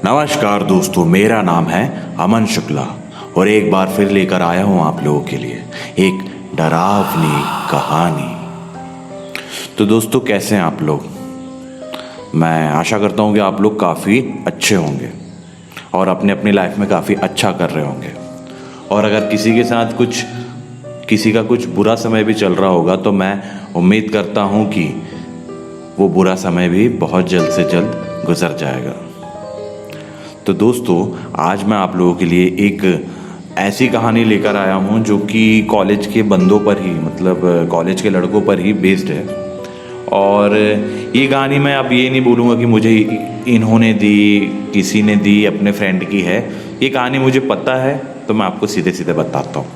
नमस्कार दोस्तों, मेरा नाम है अमन शुक्ला और एक बार फिर लेकर आया हूं आप लोगों के लिए एक डरावनी कहानी। तो दोस्तों, कैसे हैं आप लोग? मैं आशा करता हूं कि आप लोग काफ़ी अच्छे होंगे और अपने अपनी लाइफ में काफ़ी अच्छा कर रहे होंगे। और अगर किसी के साथ किसी का कुछ बुरा समय भी चल रहा होगा तो मैं उम्मीद करता हूं कि वो बुरा समय भी बहुत जल्द से जल्द गुजर जाएगा। तो दोस्तों, आज मैं आप लोगों के लिए एक ऐसी कहानी लेकर आया हूँ जो कि कॉलेज के बंदों पर ही, मतलब कॉलेज के लड़कों पर ही बेस्ड है। और ये कहानी मैं अब ये नहीं बोलूँगा कि मुझे इन्होंने दी, किसी ने दी, अपने फ्रेंड की है। ये कहानी मुझे पता है, तो मैं आपको सीधे सीधे बताता हूँ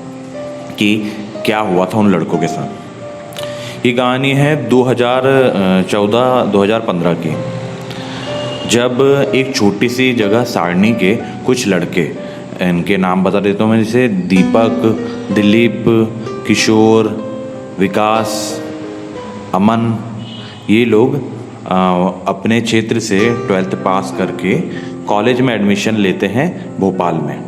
कि क्या हुआ था उन लड़कों के साथ। ये कहानी है 2014-2015 की, जब एक छोटी सी जगह सारणी के कुछ लड़के, इनके नाम बता देता हूँ मैं, जैसे दीपक, दिलीप, किशोर, विकास, अमन, ये लोग अपने क्षेत्र से 12th पास करके कॉलेज में एडमिशन लेते हैं भोपाल में,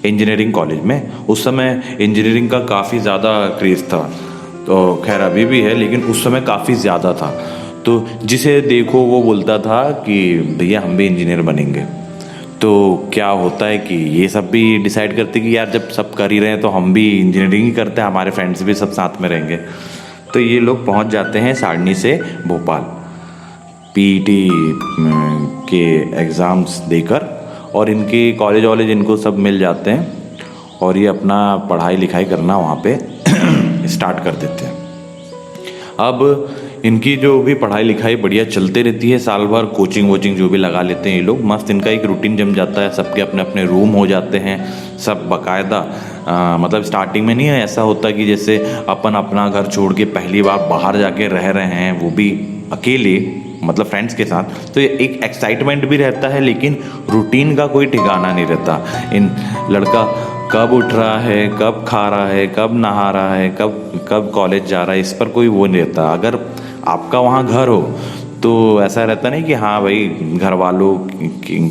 इंजीनियरिंग कॉलेज में। उस समय इंजीनियरिंग का काफ़ी ज़्यादा क्रेज़ था, तो खैर अभी भी है, लेकिन उस समय काफ़ी ज़्यादा था। तो जिसे देखो वो बोलता था कि भैया हम भी इंजीनियर बनेंगे। तो क्या होता है कि ये सब भी डिसाइड करते कि यार जब सब कर ही रहे हैं तो हम भी इंजीनियरिंग ही करते हैं, हमारे फ्रेंड्स भी सब साथ में रहेंगे। तो ये लोग पहुंच जाते हैं सारणी से भोपाल पीईटी के एग्ज़ाम्स देकर, और इनके कॉलेज वॉलेज इनको सब मिल जाते हैं और ये अपना पढ़ाई लिखाई करना वहाँ पे स्टार्ट कर देते हैं। अब इनकी जो भी पढ़ाई लिखाई बढ़िया चलते रहती है, साल भर कोचिंग वोचिंग जो भी लगा लेते हैं ये लोग, मस्त इनका एक रूटीन जम जाता है। सबके अपने अपने रूम हो जाते हैं, सब बाकायदा। मतलब स्टार्टिंग में नहीं है ऐसा होता कि जैसे अपन अपना घर छोड़ के पहली बार बाहर जाके रह रहे हैं, वो भी अकेले, मतलब फ्रेंड्स के साथ। तो एक एक्साइटमेंट भी रहता है, लेकिन रूटीन का कोई ठिकाना नहीं रहता। इन लड़का कब उठ रहा है, कब खा रहा है, कब नहा रहा है, कब कॉलेज जा रहा है, इस पर कोई वो नहीं रहता। अगर आपका वहाँ घर हो तो ऐसा रहता नहीं कि हाँ भाई घर वालों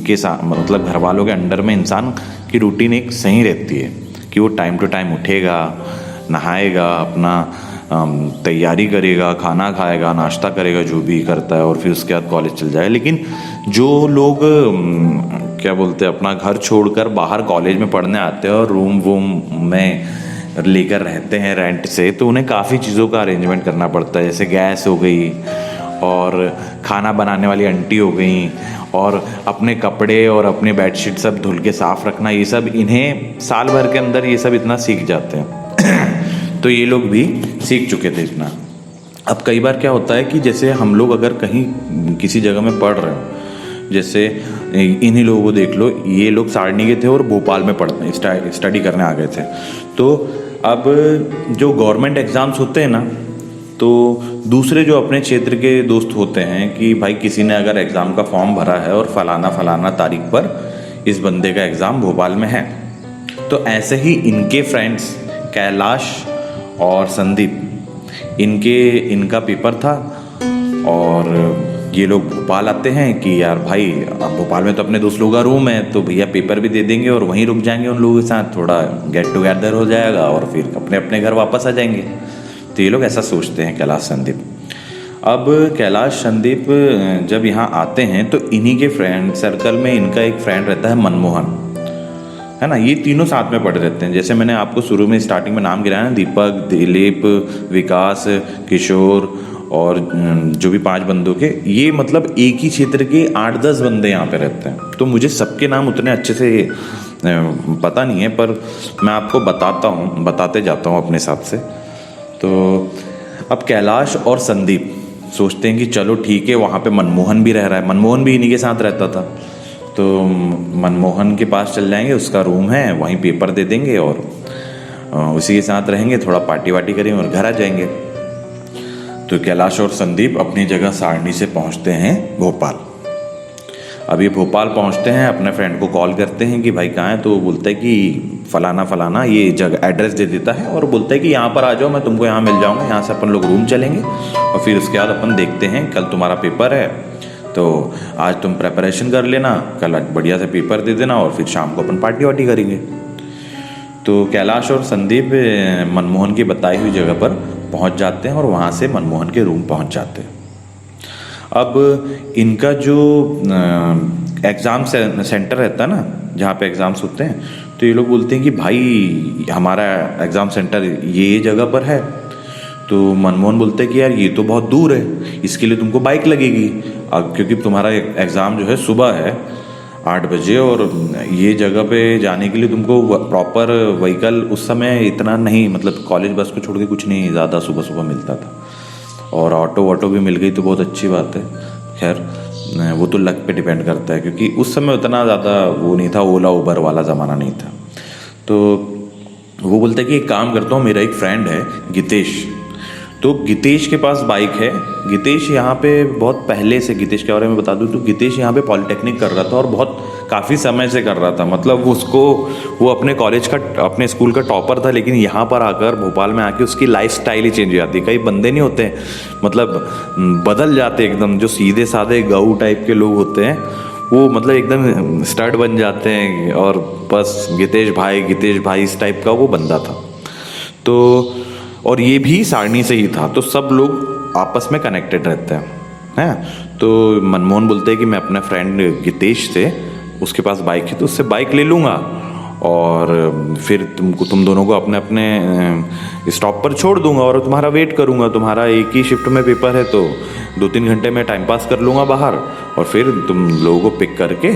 के साथ, मतलब घर वालों के अंडर में इंसान की रूटीन एक सही रहती है कि वो टाइम टू टाइम उठेगा, नहाएगा, अपना तैयारी करेगा, खाना खाएगा, नाश्ता करेगा, जो भी करता है, और फिर उसके बाद कॉलेज चल जाए। लेकिन जो लोग क्या बोलते हैं, अपना घर छोड़कर बाहर कॉलेज में पढ़ने आते हैं और रूम वूम में लेकर रहते हैं रेंट से, तो उन्हें काफ़ी चीज़ों का अरेंजमेंट करना पड़ता है। जैसे गैस हो गई और खाना बनाने वाली आंटी हो गई, और अपने कपड़े और अपने बेडशीट सब धुल के साफ़ रखना, ये सब इन्हें साल भर के अंदर ये सब इतना सीख जाते हैं। तो ये लोग भी सीख चुके थे इतना। अब कई बार क्या होता है कि जैसे हम लोग अगर कहीं किसी जगह में पढ़ रहे हो, जैसे इन्हीं लोगों को देख लो, ये लोग सारणी के थे और भोपाल में पढ़ने स्टडी करने आ गए थे। तो अब जो गवर्नमेंट एग्ज़ाम्स होते हैं ना, तो दूसरे जो अपने क्षेत्र के दोस्त होते हैं कि भाई किसी ने अगर एग्ज़ाम का फॉर्म भरा है और फलाना तारीख पर इस बंदे का एग्ज़ाम भोपाल में है, तो ऐसे ही इनके फ्रेंड्स कैलाश और संदीप, इनका पेपर था और ये लोग भोपाल आते हैं कि यार भाई अब भोपाल में तो अपने दोस्त लोगों का रूम है, तो भैया पेपर भी दे देंगे और वहीं रुक जाएंगे उन लोगों के साथ, थोड़ा गेट टुगेदर हो जाएगा और फिर अपने अपने घर वापस आ जाएंगे। तो ये लोग ऐसा सोचते हैं, कैलाश संदीप। अब कैलाश संदीप जब यहाँ आते हैं तो इन्हीं के फ्रेंड सर्कल में इनका एक फ्रेंड रहता है मनमोहन, है ना। ये तीनों साथ में पढ़े रहते हैं। जैसे मैंने आपको शुरू में स्टार्टिंग में नाम गिराया ना, दीपक, दिलीप, विकास, किशोर और जो भी 5 बंदों के, ये मतलब एक ही क्षेत्र के 8-10 बंदे यहाँ पे रहते हैं। तो मुझे सबके नाम उतने अच्छे से पता नहीं है, पर मैं आपको बताते जाता हूँ अपने हिसाब से। तो अब कैलाश और संदीप सोचते हैं कि चलो ठीक है, वहाँ पे मनमोहन भी रह रहा है, मनमोहन भी इन्हीं के साथ रहता था, तो मनमोहन के पास चल जाएंगे, उसका रूम है, वहीं पेपर दे देंगे और उसी के साथ रहेंगे, थोड़ा पार्टी वार्टी करेंगे और घर आ जाएंगे। तो कैलाश और संदीप अपनी जगह सारणी से पहुंचते हैं भोपाल। अभी भोपाल पहुंचते हैं, अपने फ्रेंड को कॉल करते हैं कि भाई कहाँ है, तो वो बोलता है कि फलाना ये जगह एड्रेस दे देता है और बोलता है कि यहाँ पर आ जाओ, मैं तुमको यहाँ मिल जाऊँगा, यहाँ से अपन लोग रूम चलेंगे और फिर उसके बाद अपन देखते हैं, कल तुम्हारा पेपर है तो आज तुम प्रेपरेशन कर लेना, कल बढ़िया से पेपर दे देना और फिर शाम को अपन पार्टी वार्टी करेंगे। तो कैलाश और संदीप मनमोहन की बताई हुई जगह पर पहुंच जाते हैं और वहाँ से मनमोहन के रूम पहुंच जाते हैं। अब इनका जो एग्ज़ाम सेंटर रहता है ना, जहाँ पे एग्ज़ाम्स होते हैं, तो ये लोग बोलते हैं कि भाई हमारा एग्ज़ाम सेंटर ये जगह पर है। तो मनमोहन बोलते हैं कि यार ये तो बहुत दूर है, इसके लिए तुमको बाइक लगेगी। अब क्योंकि तुम्हारा एग्ज़ाम जो है सुबह है 8 बजे, और ये जगह पे जाने के लिए तुमको प्रॉपर व्हीकल उस समय इतना नहीं, मतलब कॉलेज बस को छोड़ के कुछ नहीं ज़्यादा सुबह सुबह मिलता था, और ऑटो वोटो भी मिल गई तो बहुत अच्छी बात है। खैर वो तो लक पे डिपेंड करता है, क्योंकि उस समय उतना ज़्यादा वो नहीं था, ओला उबर वाला ज़माना नहीं था। तो वो बोलता है कि एक काम करता हूँ, मेरा एक फ्रेंड है गितेश, तो गितेश के पास बाइक है। गितेश यहाँ पे बहुत पहले से, गितेश के बारे में बता दूँ तो गितेश यहाँ पे पॉलिटेक्निक कर रहा था और बहुत काफ़ी समय से कर रहा था। मतलब वो अपने कॉलेज का, अपने स्कूल का टॉपर था, लेकिन यहाँ पर आकर भोपाल में आके उसकी लाइफ स्टाइल ही चेंज हो जाती है। कई बंदे नहीं होते, मतलब बदल जाते एकदम, जो सीधे साधे गऊ टाइप के लोग होते हैं वो मतलब एकदम स्टड बन जाते हैं, और बस गितेश भाई इस टाइप का वो बंदा था। तो और ये भी सारणी से ही था, तो सब लोग आपस में कनेक्टेड रहते हैं। तो मनमोहन बोलते हैं कि मैं अपने फ्रेंड गितेश से, उसके पास बाइक है तो उससे बाइक ले लूँगा और फिर तुम दोनों को अपने अपने स्टॉप पर छोड़ दूंगा और तुम्हारा वेट करूंगा। तुम्हारा एक ही शिफ्ट में पेपर है तो 2-3 घंटे में टाइम पास कर लूँगा बाहर, और फिर तुम लोगों को पिक करके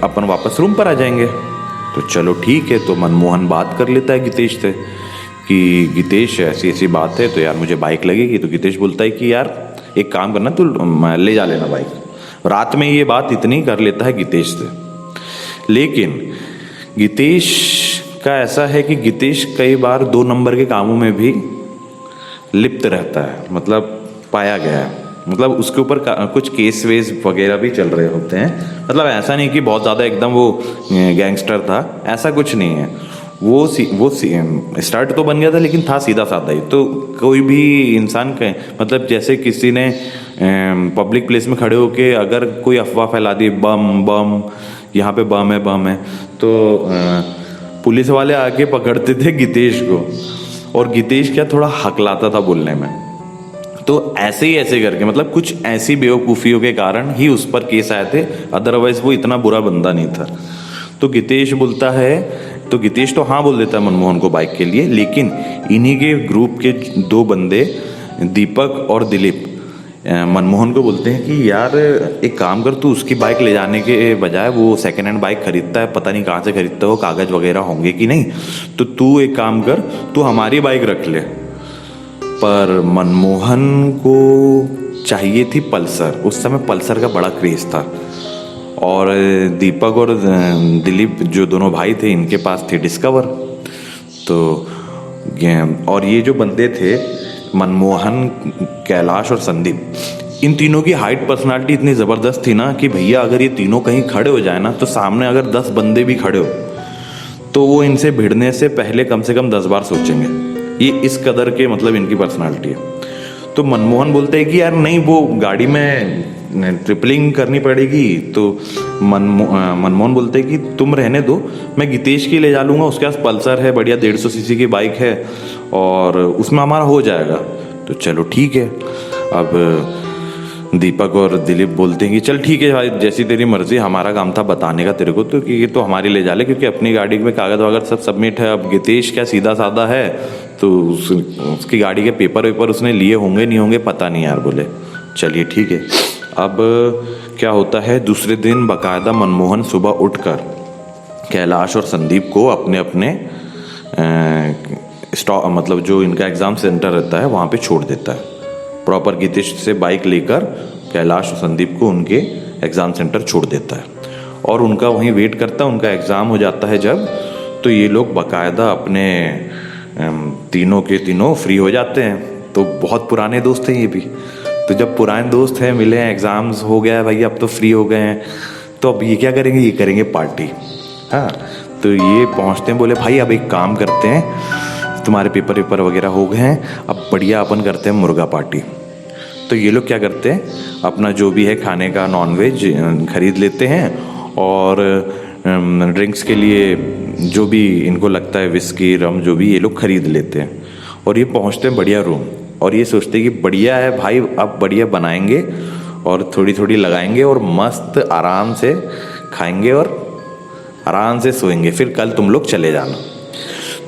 अपन वापस रूम पर आ जाएंगे। तो चलो ठीक है। तो मनमोहन बात कर लेता है गितेश से कि गितेश ऐसी ऐसी बात है, तो यार मुझे बाइक लगेगी। तो गितेश बोलता है कि यार एक काम करना, तू ले जा लेना बाइक। रात में ये बात इतनी कर लेता है गितेश से। लेकिन गितेश का ऐसा है कि गितेश कई बार 2 नंबर के कामों में भी लिप्त रहता है, मतलब पाया गया है। मतलब उसके ऊपर कुछ केस वेस वगैरह भी चल रहे होते हैं। मतलब ऐसा नहीं कि बहुत ज़्यादा एकदम वो गैंगस्टर था, ऐसा कुछ नहीं है। वो स्टार्ट तो बन गया था लेकिन था सीधा साधा ही। तो कोई भी इंसान के, मतलब जैसे किसी ने पब्लिक प्लेस में खड़े होके अगर कोई अफवाह फैला दी, बम यहाँ पे बम है, तो पुलिस वाले आके पकड़ते थे गितेश को, और गितेश क्या थोड़ा हकलाता था बोलने में। तो ऐसे करके, मतलब कुछ ऐसी बेवकूफ़ियों के कारण ही उस पर केस आए थे, अदरवाइज वो इतना बुरा बंदा नहीं था। तो गितेश बोलता है, तो गितेश तो हाँ बोल देता है मनमोहन को बाइक के लिए, लेकिन इन्हीं के ग्रुप के 2 बंदे दीपक और दिलीप मनमोहन को बोलते हैं कि यार एक काम कर, तू उसकी बाइक ले जाने के बजाय, वो सेकेंड हैंड बाइक खरीदता है, पता नहीं कहाँ से खरीदता है, वो कागज़ वगैरह होंगे कि नहीं, तो तू एक काम कर, तू हमारी बाइक रख ले। पर मनमोहन को चाहिए थी पल्सर। उस समय पल्सर का बड़ा क्रेज़ था, और दीपक और दिलीप जो दोनों भाई थे, इनके पास थी डिस्कवर। तो और ये जो बंदे थे मनमोहन, कैलाश और संदीप, इन तीनों की हाइट पर्सनालिटी इतनी ज़बरदस्त थी ना कि भैया अगर ये तीनों कहीं खड़े हो जाए ना, तो सामने अगर 10 बंदे भी खड़े हो तो वो इनसे भिड़ने से पहले कम से कम 10 बार सोचेंगे। ये इस कदर के, मतलब इनकी पर्सनालिटी है। तो मनमोहन बोलते हैं कि यार नहीं, वो गाड़ी में ट्रिपलिंग करनी पड़ेगी। तो मनमोहन बोलते हैं कि तुम रहने दो, मैं गितेश की ले जा लूँगा, उसके पास पल्सर है, बढ़िया 150 सीसी की बाइक है, और उसमें हमारा हो जाएगा। तो चलो ठीक है। अब दीपक और दिलीप बोलते हैं कि चल ठीक है भाई, जैसी तेरी मर्जी, हमारा काम था बताने का तेरे को, तो कि तो हमारी ले जा ले, क्योंकि अपनी गाड़ी में कागज़ वगैरह सब सबमिट है। अब गितेश क्या सीधा साधा है, तो उसकी गाड़ी के पेपर वेपर उसने लिए होंगे नहीं होंगे पता नहीं यार। बोले चलिए ठीक है। अब क्या होता है, दूसरे दिन बाकायदा मनमोहन सुबह उठकर कैलाश और संदीप को अपने अपने मतलब जो इनका एग्ज़ाम सेंटर रहता है वहाँ पे छोड़ देता है। प्रॉपर गितेश से बाइक लेकर कैलाश और संदीप को उनके एग्ज़ाम सेंटर छोड़ देता है, और उनका वहीं वेट करता है। उनका एग्ज़ाम हो जाता है जब, तो ये लोग बाकायदा अपने तीनों के तीनों फ्री हो जाते हैं। तो बहुत पुराने दोस्त हैं ये भी। तो जब पुराने दोस्त हैं, मिले हैं, एग्ज़ाम्स हो गया है भाई, अब तो फ्री हो गए हैं, तो अब ये क्या करेंगे, ये करेंगे पार्टी। हाँ, तो ये पहुँचते हैं, बोले भाई अब एक काम करते हैं, तुम्हारे पेपर वेपर वगैरह हो गए हैं, अब बढ़िया अपन करते हैं मुर्गा पार्टी। तो ये लोग क्या करते हैं, अपना जो भी है खाने का नॉनवेज खरीद लेते हैं और ड्रिंक्स के लिए जो भी इनको लगता है विस्की रम जो भी ये लोग खरीद लेते हैं और ये पहुंचते हैं बढ़िया रूम और ये सोचते हैं कि बढ़िया है भाई, अब बढ़िया बनाएंगे और थोड़ी थोड़ी लगाएंगे और मस्त आराम से खाएंगे और आराम से सोएंगे, फिर कल तुम लोग चले जाना।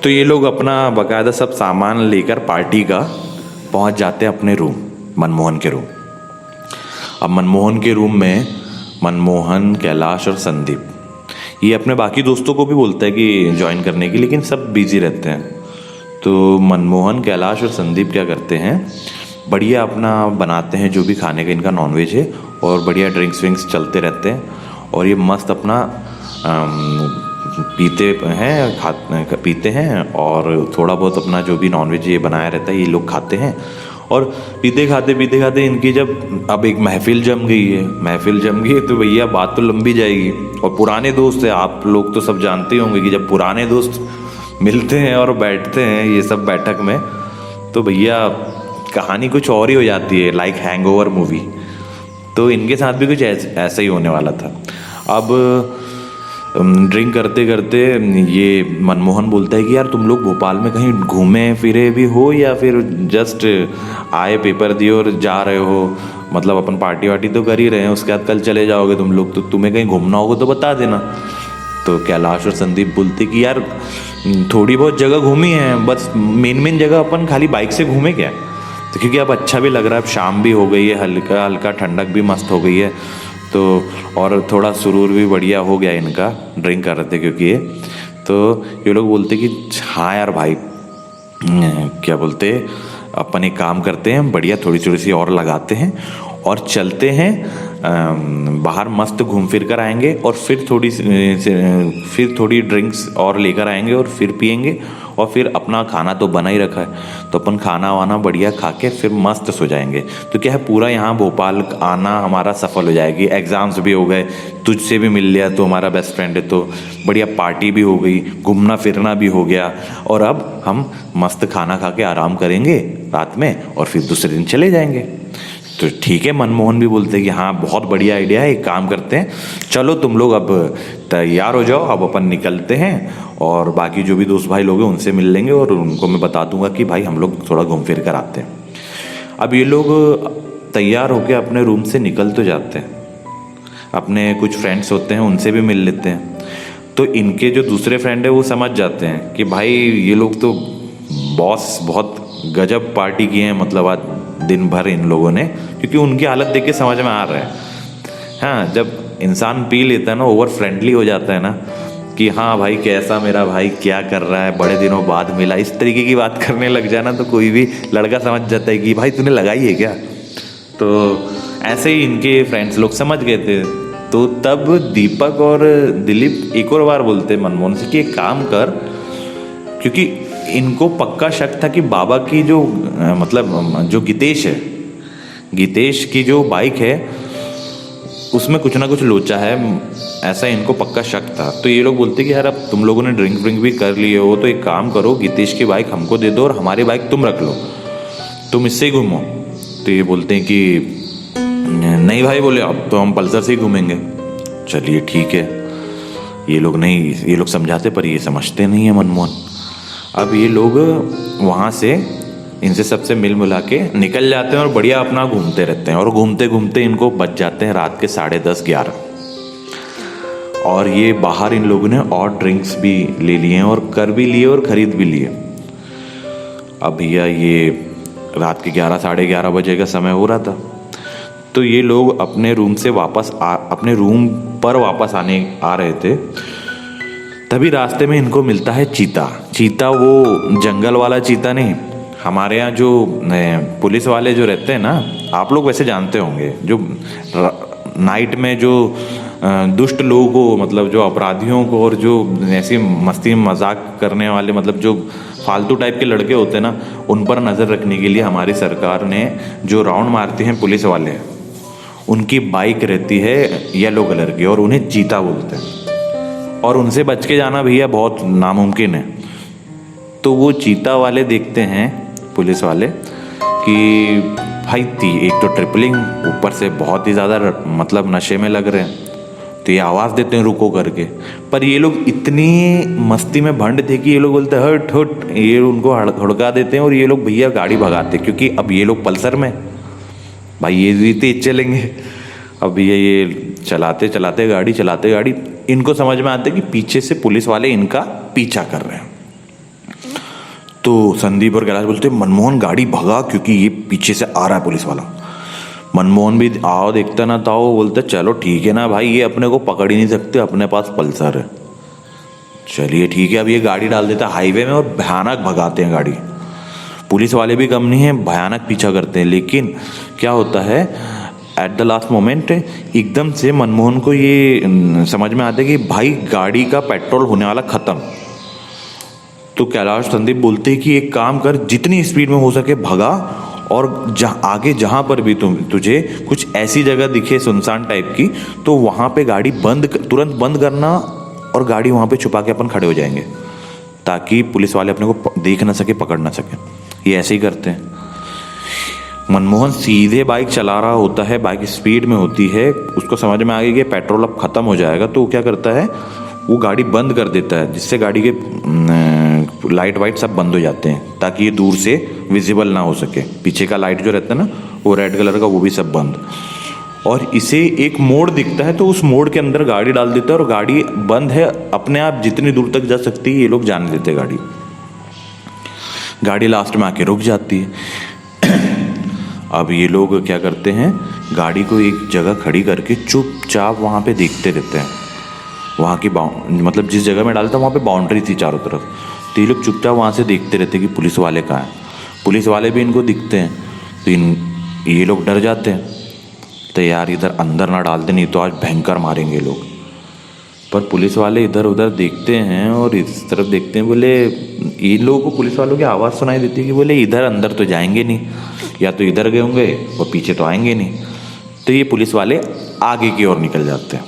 तो ये लोग अपना बाकायदा सब सामान लेकर पार्टी का पहुंच जाते हैं अपने रूम, मनमोहन के रूम। अब मनमोहन के रूम में मनमोहन, कैलाश और संदीप, ये अपने बाकी दोस्तों को भी बोलता है कि ज्वाइन करने की, लेकिन सब बिजी रहते हैं। तो मनमोहन, कैलाश और संदीप क्या करते हैं, बढ़िया अपना बनाते हैं जो भी खाने का इनका नॉनवेज है और बढ़िया ड्रिंक्स विंक्स चलते रहते हैं और ये मस्त अपना पीते हैं और थोड़ा बहुत अपना जो भी नॉनवेज ये बनाया रहता है ये लोग खाते हैं और पीते खाते इनकी जब अब एक महफिल जम गई है तो भैया बात तो लंबी जाएगी। और पुराने दोस्त है, आप लोग तो सब जानते होंगे कि जब पुराने दोस्त मिलते हैं और बैठते हैं ये सब बैठक में तो भैया कहानी कुछ और ही हो जाती है, लाइक हैंगओवर मूवी। तो इनके साथ भी कुछ ऐसा ही होने वाला था। अब ड्रिंक करते करते ये मनमोहन बोलता है कि यार तुम लोग भोपाल में कहीं घूमे फिरे भी हो या फिर जस्ट आए, पेपर दिए और जा रहे हो, मतलब अपन पार्टी वार्टी तो कर ही रहे हैं, उसके बाद कल चले जाओगे तुम लोग, तो तुम्हें कहीं घूमना होगा तो बता देना। तो कैलाश और संदीप बोलते कि यार थोड़ी बहुत जगह घूमी है, बस मेन जगह अपन खाली बाइक से घूमे क्या। तो क्योंकि अब अच्छा भी लग रहा है, अब शाम भी हो गई है, हल्का हल्का ठंडक भी मस्त हो गई है, तो और थोड़ा सुरूर भी बढ़िया हो गया इनका, ड्रिंक कर रहे थे क्योंकि ये। तो ये लोग बोलते कि हाँ यार भाई, क्या बोलते, अपन एक काम करते हैं, बढ़िया थोड़ी थोड़ी सी और लगाते हैं और चलते हैं बाहर, मस्त घूम फिर कर आएंगे और फिर थोड़ी ड्रिंक्स और लेकर आएंगे और फिर पिएंगे और फिर अपना खाना तो बना ही रखा है तो अपन खाना वाना बढ़िया खा के फिर मस्त सो जाएंगे। तो क्या है, पूरा यहाँ भोपाल आना हमारा सफल हो जाएगी, एग्ज़ाम्स भी हो गए, तुझसे भी मिल लिया तो हमारा बेस्ट फ्रेंड है, तो बढ़िया पार्टी भी हो गई, घूमना फिरना भी हो गया और अब हम मस्त खाना खा के आराम करेंगे रात में और फिर दूसरे दिन चले जाएंगे। तो ठीक है, मनमोहन भी बोलते हैं कि हाँ बहुत बढ़िया आइडिया है, एक काम करते हैं, चलो तुम लोग अब तैयार हो जाओ, अब अपन निकलते हैं और बाकी जो भी दोस्त भाई लोग हैं उनसे मिल लेंगे और उनको मैं बता दूंगा कि भाई हम लोग थोड़ा घूम फिर कर आते हैं। अब ये लोग तैयार होकर अपने रूम से निकल तो जाते हैं, अपने कुछ फ्रेंड्स होते हैं उनसे भी मिल लेते हैं। तो इनके जो दूसरे फ्रेंड है वो समझ जाते हैं कि भाई ये लोग तो बॉस बहुत गजब पार्टी किए हैं, मतलब आज दिन भर इन लोगों ने, क्योंकि उनकी हालत देख के समझ में आ रहा है। हाँ, जब इंसान पी लेता है ना, ओवर फ्रेंडली हो जाता है ना कि हाँ भाई कैसा मेरा भाई, क्या कर रहा है, बड़े दिनों बाद मिला, इस तरीके की बात करने लग जाना तो कोई भी लड़का समझ जाता है कि भाई तूने लगाई है क्या। तो ऐसे ही इनके फ्रेंड्स लोग समझ गए थे। तो तब दीपक और दिलीप एक और बार बोलते मनमोहन से कि एक काम कर, क्योंकि इनको पक्का शक था कि बाबा की जो मतलब जो गीतेश की जो बाइक है उसमें कुछ ना कुछ लोचा है, ऐसा इनको पक्का शक था। तो ये लोग बोलते कि यार अब तुम लोगों ने ड्रिंक भी कर लिए हो तो एक काम करो, गीतेश की बाइक हमको दे दो और हमारी बाइक तुम रख लो, तुम इससे ही घूमो। तो ये बोलते हैं कि नहीं भाई, बोले अब तो हम पल्सर से ही घूमेंगे। चलिए ठीक है, ये लोग समझाते पर ये समझते नहीं है मनमोहन। अब ये लोग वहाँ से इनसे सबसे मिल मिला के निकल जाते हैं और बढ़िया अपना घूमते रहते हैं और घूमते घूमते इनको बच जाते हैं रात के 10:30-11। और ये बाहर इन लोगों ने और ड्रिंक्स भी ले लिए हैं और कर भी लिए और खरीद भी लिए। अब भैया ये रात के 11-11:30 बजे का समय हो रहा था। तो ये लोग अपने रूम से अपने रूम पर वापस आ रहे थे, तभी रास्ते में इनको मिलता है चीता। वो जंगल वाला चीता नहीं, हमारे यहाँ जो पुलिस वाले जो रहते हैं ना, आप लोग वैसे जानते होंगे, जो नाइट में जो दुष्ट लोगों को, मतलब जो अपराधियों को और जो ऐसी मस्ती मजाक करने वाले, मतलब जो फालतू टाइप के लड़के होते हैं ना, उन पर नज़र रखने के लिए हमारी सरकार ने जो राउंड मारते हैं पुलिस वाले, उनकी बाइक रहती है येलो कलर की और उन्हें चीता बोलते हैं और उनसे बच के जाना भैया बहुत नामुमकिन है। तो वो चीता वाले देखते हैं पुलिस वाले कि भाई एक तो ट्रिपलिंग, ऊपर से बहुत ही ज़्यादा मतलब नशे में लग रहे हैं, तो ये आवाज़ देते हैं रुको करके। पर ये लोग इतनी मस्ती में भंड थे कि ये लोग बोलते हैं हट हट, ये उनको हड़का देते हैं और ये लोग भैया गाड़ी भगाते, क्योंकि अब ये लोग पल्सर में, भाई ये भी तेज चलेंगे। अब भैया ये चलाते गाड़ी, इनको समझ में आता है कि पीछे से पुलिस वाले इनका पीछा कर रहे हैं। तो संदीप और कैलाश बोलते मनमोहन गाड़ी भगा, क्योंकि ये पीछे से आ रहा है पुलिस वाला। मनमोहन भी आओ देखता ना था, वो बोलते चलो ठीक है ना भाई, ये अपने को पकड़ ही नहीं सकते, अपने पास पल्सर है, चलिए ठीक है। अब ये गाड़ी डाल देता हाईवे में और भयानक भगाते हैं गाड़ी। पुलिस वाले भी कम नहीं है, भयानक पीछा करते हैं। लेकिन क्या होता है, एट द लास्ट मोमेंट एकदम से मनमोहन को ये समझ में आता है कि भाई गाड़ी का पेट्रोल होने वाला खत्म। तो कैलाश संदीप बोलते हैं कि एक काम कर, जितनी स्पीड में हो सके भगा, और आगे जहाँ पर भी तुझे कुछ ऐसी जगह दिखे सुनसान टाइप की, तो वहाँ पे गाड़ी तुरंत बंद करना, और गाड़ी वहाँ पे छुपा के अपन खड़े हो जाएंगे, ताकि पुलिस वाले अपने को देख ना सके, पकड़ ना सके। ये ऐसे ही करते हैं। मनमोहन सीधे बाइक चला रहा होता है, बाइक स्पीड में होती है, उसको समझ में आ गया कि पेट्रोल अब ख़त्म हो जाएगा, तो वो क्या करता है, वो गाड़ी बंद कर देता है, जिससे गाड़ी के लाइट वाइट सब बंद हो जाते हैं, ताकि ये दूर से विजिबल ना हो सके। पीछे का लाइट जो रहता है ना, वो रेड कलर का, वो भी सब बंद। और इसे एक मोड़ दिखता है, तो उस मोड़ के अंदर गाड़ी डाल देता है, और गाड़ी बंद है, अपने आप जितनी दूर तक जा सकती है ये लोग जाने देते हैं। गाड़ी लास्ट में आके रुक जाती है। अब ये लोग क्या करते हैं, गाड़ी को एक जगह खड़ी करके चुपचाप वहाँ पे देखते रहते हैं। वहाँ की मतलब जिस जगह में डाला था वहाँ पे बाउंड्री थी चारों तरफ, तो ये लोग चुपचाप वहाँ से देखते रहते हैं कि पुलिस वाले कहाँ हैं। पुलिस वाले भी इनको दिखते हैं, तो ये लोग डर जाते हैं, तो यार इधर अंदर ना डाल दे, नहीं तो आज भयंकर मारेंगे लोग। पर पुलिस वाले इधर उधर देखते हैं और इस तरफ देखते हैं, बोले इन लोगों को पुलिस वालों की आवाज़ सुनाई देती है कि बोले इधर अंदर तो जाएंगे नहीं, या तो इधर गए होंगे और पीछे तो आएंगे नहीं। तो ये पुलिस वाले आगे की ओर निकल जाते हैं।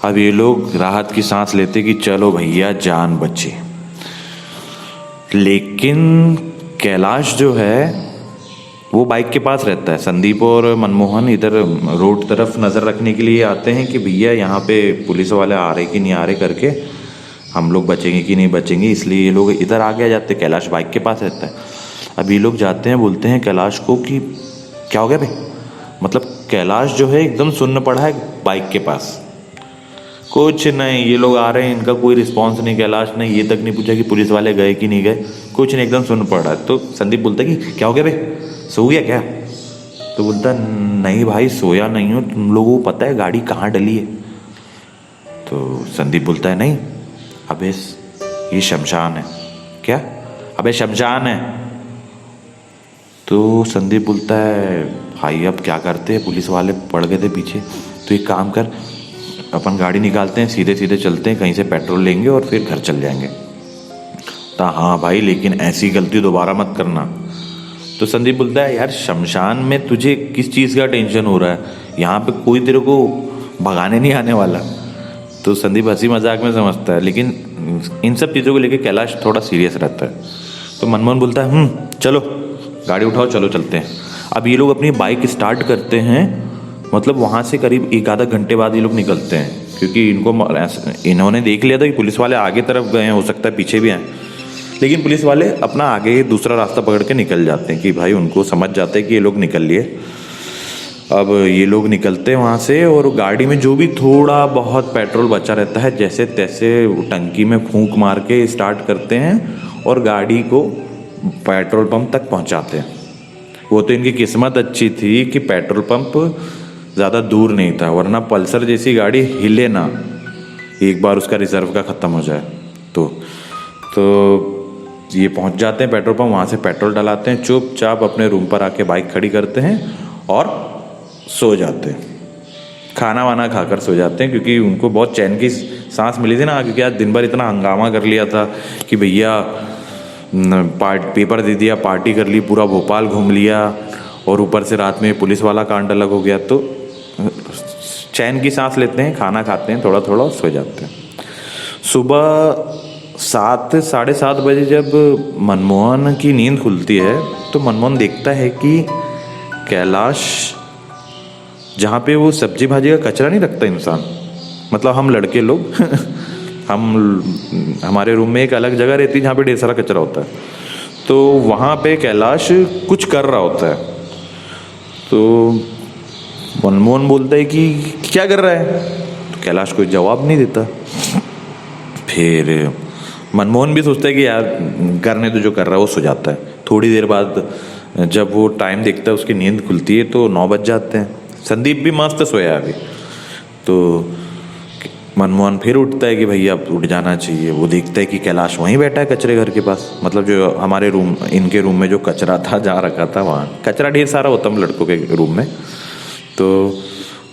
अब ये लोग राहत की सांस लेते कि चलो भैया जान बची। लेकिन कैलाश जो है वो बाइक के पास रहता है। संदीप और मनमोहन इधर रोड तरफ नज़र रखने के लिए आते हैं कि भैया यहाँ पे पुलिस वाले आ रहे कि नहीं आ रहे करके, हम लोग बचेंगे कि नहीं बचेंगे, इसलिए ये लोग इधर आगे आ जाते हैं। कैलाश बाइक के पास रहता है। अब ये लोग जाते हैं, बोलते हैं कैलाश को कि क्या हो गया भाई, मतलब कैलाश जो है एकदम सुन्न पड़ा है बाइक के पास, कुछ नहीं, ये लोग आ रहे हैं, इनका कोई रिस्पांस नहीं। कैलाश ने ये तक नहीं पूछा कि पुलिस वाले गए कि नहीं गए, कुछ नहीं, एकदम सुन पड़ा है। तो संदीप बोलता है कि क्या हो गया भाई, सो गया क्या? तो बोलता नहीं भाई सोया नहीं हो, तुम लोगों को पता है गाड़ी कहाँ डली है? तो संदीप बोलता है नहीं, अबे ये शमशान है। क्या? अबे शमशान है। तो संदीप बोलता है भाई अब क्या करते हैं, पुलिस वाले पड़ गए थे पीछे, तो एक काम कर, अपन गाड़ी निकालते हैं, सीधे सीधे चलते हैं, कहीं से पेट्रोल लेंगे और फिर घर चल जाएंगे। तो हाँ भाई, लेकिन ऐसी गलती दोबारा मत करना। तो संदीप बोलता है यार शमशान में तुझे किस चीज़ का टेंशन हो रहा है, यहाँ पे कोई तेरे को भगाने नहीं आने वाला। तो संदीप हंसी मजाक में समझता है, लेकिन इन सब चीज़ों को लेकर कैलाश थोड़ा सीरियस रहता है। तो मनमोहन बोलता है चलो गाड़ी उठाओ, चलो चलते हैं। अब ये लोग अपनी बाइक स्टार्ट करते हैं, मतलब वहाँ से करीब एक आधा घंटे बाद ये लोग निकलते हैं, क्योंकि इन्होंने देख लिया था कि पुलिस वाले आगे तरफ गए हैं, हो सकता है पीछे भी आए, लेकिन पुलिस वाले अपना आगे दूसरा रास्ता पकड़ के निकल जाते हैं कि भाई उनको समझ जाते हैं कि ये लोग निकल लिए। अब ये लोग निकलते हैं वहाँ से, और गाड़ी में जो भी थोड़ा बहुत पेट्रोल बचा रहता है जैसे तैसे टंकी में फूंक मार के स्टार्ट करते हैं और गाड़ी को पेट्रोल पंप तक पहुँचाते हैं। वो तो इनकी किस्मत अच्छी थी कि पेट्रोल पंप ज़्यादा दूर नहीं था, वरना पल्सर जैसी गाड़ी हिले ना एक बार उसका रिजर्व का ख़त्म हो जाए। तो ये पहुंच जाते हैं पेट्रोल पंप, वहाँ से पेट्रोल डलाते हैं, चुपचाप अपने रूम पर आके बाइक खड़ी करते हैं और सो जाते हैं। खाना वाना खाकर सो जाते हैं, क्योंकि उनको बहुत चैन की सांस मिली थी ना, क्योंकि आज दिन भर इतना हंगामा कर लिया था कि भैया पेपर दे दिया, पार्टी कर ली, पूरा भोपाल घूम लिया, और ऊपर से रात में पुलिस वाला कांड अलग हो गया। तो चैन की सांस लेते हैं, खाना खाते हैं, थोड़ा थोड़ा सो जाते हैं। सुबह 7 साढ़े 7 बजे जब मनमोहन की नींद खुलती है, तो मनमोहन देखता है कि कैलाश जहाँ पे वो सब्जी भाजी का कचरा नहीं रखता इंसान, मतलब हम लड़के लोग हमारे रूम में एक अलग जगह रहती है जहाँ पे ढेर सारा कचरा होता है, तो वहाँ पे कैलाश कुछ कर रहा होता है। तो मनमोहन बोलता है कि क्या कर रहा है, तो कैलाश कोई जवाब नहीं देता। फिर मनमोहन भी सोचता है कि यार करने तो जो कर रहा है, वो सो जाता है। थोड़ी देर बाद जब वो टाइम देखता है, उसकी नींद खुलती है तो 9 बज जाते हैं। संदीप भी मस्त सोया अभी, तो मनमोहन फिर उठता है कि भैया अब उठ जाना चाहिए। वो देखता है कि कैलाश वहीं बैठा है कचरे घर के पास, मतलब जो हमारे रूम, इनके रूम में जो कचरा था जहाँ रखा था, वहाँ कचरा ढेर सारा होता है लड़कों के रूम में, तो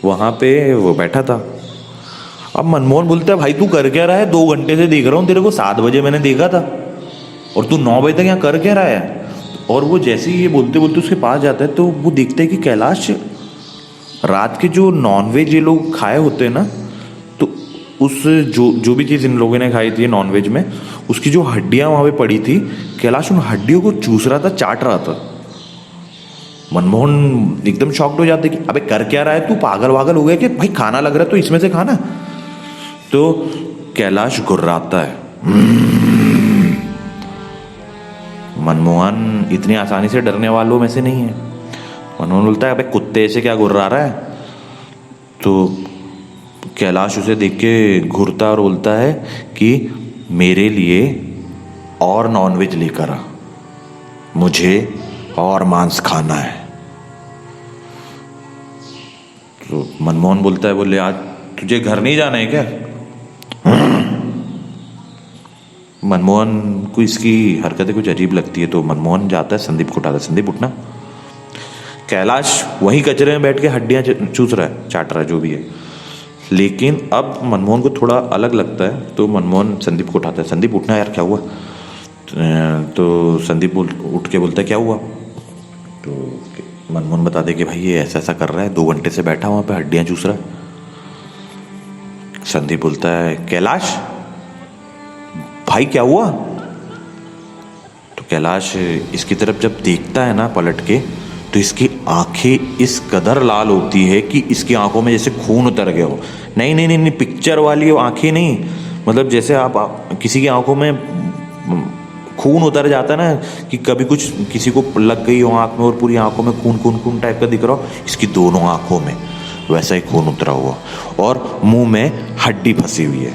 वहाँ पे वो बैठा था। अब मनमोहन बोलता है भाई तू कर क्या रहा है, 2 घंटे से देख रहा हूँ तेरे को, 7 बजे मैंने देखा था और तू 9 बजे तक यहाँ कर क्या रहा है। और वो जैसे ही ये बोलते बोलते उसके पास जाता है तो वो देखता है कि कैलाश रात के जो नॉनवेज ये लोग खाए होते हैं ना, तो उस जो भी चीज़ इन लोगों ने खाई थी नॉनवेज में, उसकी जो हड्डियाँ वहाँ पे पड़ी थी, कैलाश उन हड्डियों को चूस रहा था, चाट रहा था। मनमोहन एकदम शॉक्ड हो जाते कि अबे कर क्या रहा है तू, पागल वागल हो गया कि भाई खाना लग रहा है तो इसमें से खाना। तो कैलाश गुर्राता है। मनमोहन इतनी आसानी से डरने वालों में से नहीं है। मनमोहन बोलता है अबे कुत्ते से क्या गुर्रा रहा है। तो कैलाश उसे देख के घूरता और बोलता है कि मेरे लिए और नॉनवेज लेकर आ, मुझे और मांस खाना है। तो मनमोहन बोलता है, बोले आज तुझे घर नहीं जाना है क्या। मनमोहन को इसकी हरकतें कुछ अजीब लगती है, तो मनमोहन जाता है, संदीप को उठाता है, संदीप उठना। कैलाश वहीं कचरे में बैठ के हड्डियां चूस रहा है, चाट रहा है, जो भी है। लेकिन अब मनमोहन को थोड़ा अलग लगता है, तो मनमोहन संदीप को उठाता है, संदीप उठना यार क्या हुआ। तो संदीप उठ के बोलता है क्या हुआ। तो मनमोहन बता दे कि भाई ये ऐसा ऐसा कर रहा है, 2 घंटे से बैठा वहाँ पे हड्डियां चूस रहा है। संदीप बोलता है कैलाश भाई क्या हुआ। तो कैलाश इसकी तरफ जब देखता है ना पलट के, तो इसकी आंखें इस कदर लाल होती है कि इसकी आंखों में जैसे खून उतर गया हो। नहीं नहीं नहीं, नहीं पिक्चर वाली आंखें नहीं, मतलब जैसे आप किसी की आंखों में खून उतर जाता है ना, कि कभी कुछ किसी को लग गई हो आंख में और पूरी आंखों में खून खून खून टाइप का दिख रहा हो, इसकी दोनों आंखों में वैसा ही खून उतरा हुआ और मुंह में हड्डी फंसी हुई है।